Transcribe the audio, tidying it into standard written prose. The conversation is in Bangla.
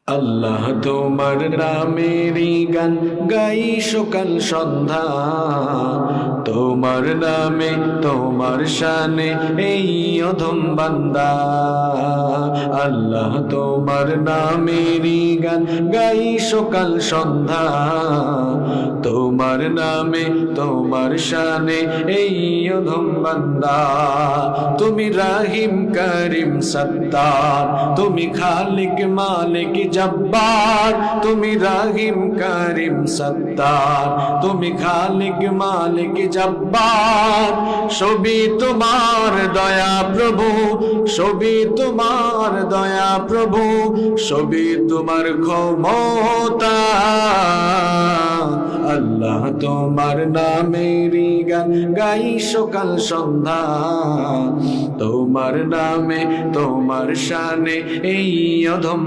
আল্লাহ তোমার নামেরই গান গাই সকাল সন্ধ্যা, তোমার নামে তোমার শানে এই অধম বান্দা। আল্লাহ তোমার নামেরই গান গাই সকাল সন্ধ্যা, তোমার নামে তোমার শানে এই অধম বান্দা। তুমি রাহিম করিম সত্তার, তুমি খালিক মালিক জব্বার, তুমি রাহিম করিম সত্তার, তুমি খালিক মালিক জব্বার। সবই তোমার দয়া প্রভু, সবই তোমার দয়া প্রভু, সবই তোমার ক্ষমতা। আল্লাহ তোমার নামেরই গান গাই সকাল সন্ধ্যা, তোমার নামে তোমার শানে এই অধম